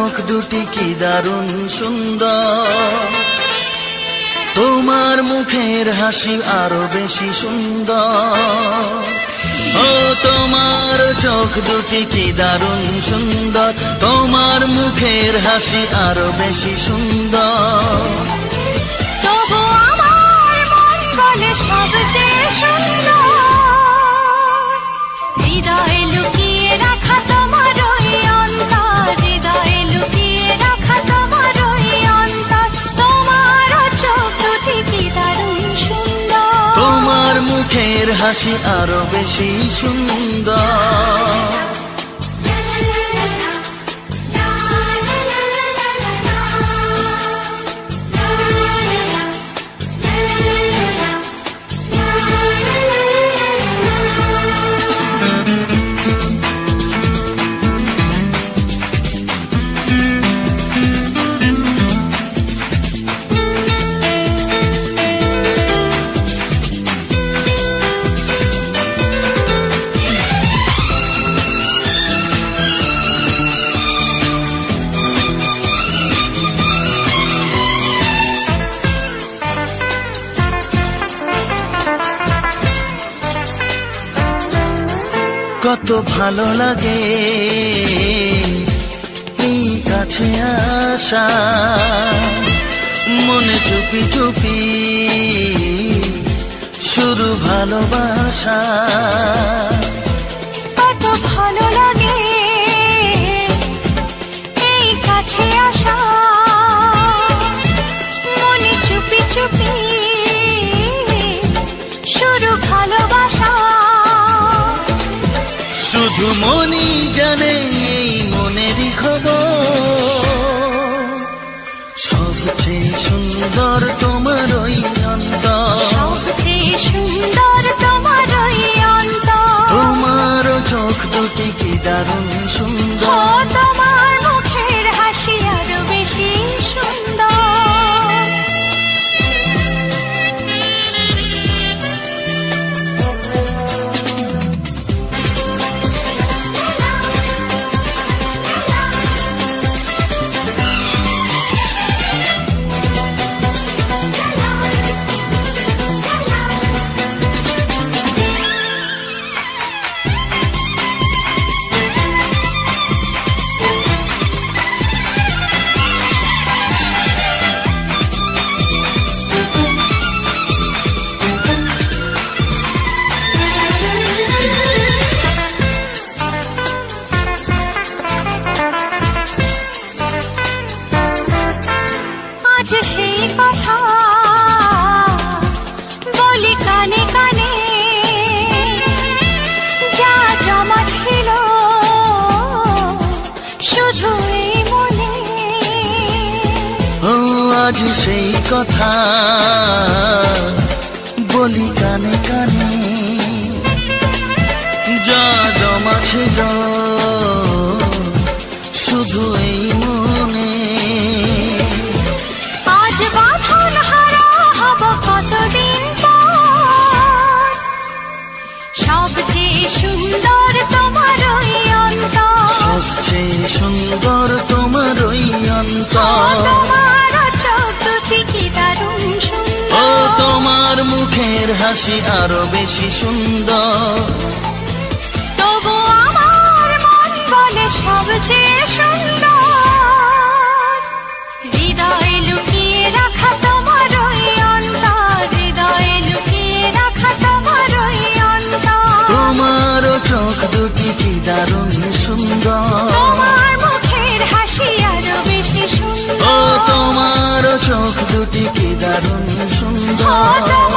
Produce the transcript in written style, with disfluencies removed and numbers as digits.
চোখ দুটি কি দারুণ সুন্দর, তোমার মুখের হাসি আরো বেশি সুন্দর। ও তোমার চোখ দুটি কি দারুণ সুন্দর, তোমার মুখের হাসি আরো বেশি সুন্দর। তবু আমার মন বলে সবচেয়ে সুন্দর, হৃদয়ে লুকিয়ে রাখা তোমার ওই অন্তর, হৃদয়ে লুকিয়ে রাখা তোমার ওই অন্তর। তোমার চোখ দুটি কি দারুণ সুন্দর, তোমার মুখের হাসি আরো বেশি সুন্দর। কত ভালো লাগে এই কাছে আসা, মনে চুপি চুপি শুরু ভালোবাসা। কত ভালো লাগে এই কাছে আসা, মনে চুপি চুপি শুরু ভালোবাসা। শুধু মনই জানে এই মনেরই খবর, সবচেয়ে সুন্দর তোমার ওই অন্তর, সবচেয়ে সুন্দর তোমার ওই অন্তর। তোমার চোখ দুটি কি দারুণ সুন্দর, তোমার মুখের হাসি আরো বেশি সুন্দর। আজ সেই কথা বলি কানে কানে, যা জমা ছিল শুধু এই মনে। ও আজ সেই কথা বলি কানে কানে, যা জমা ছিল শুধু এই মনে। আজ বাঁধন হারা হব কতদিন পর, সবচেয়ে সুন্দর তোমার ওই অন্তর, সবচেয়ে সুন্দর তোমার ওই অন্তর। তোমার চোখ দুটি কি দারুণ সুন্দর, ও তোমার মুখের হাসি আরো বেশি সুন্দর। তবু আমার মন বলে সবচেয়ে সুন্দর, হৃদয়ে লুকিয়ে রাখা তোমার ওই অন্তর, হৃদয়ে লুকিয়ে রাখা তোমার ওই অন্তর। তোমার চোখ দুটি কি দারুণ সুন্দর, তোমার মুখের হাসি আরো বেশি সুন্দর। ও তোমার চোখ দুটি কি দারুণ সুন্দর।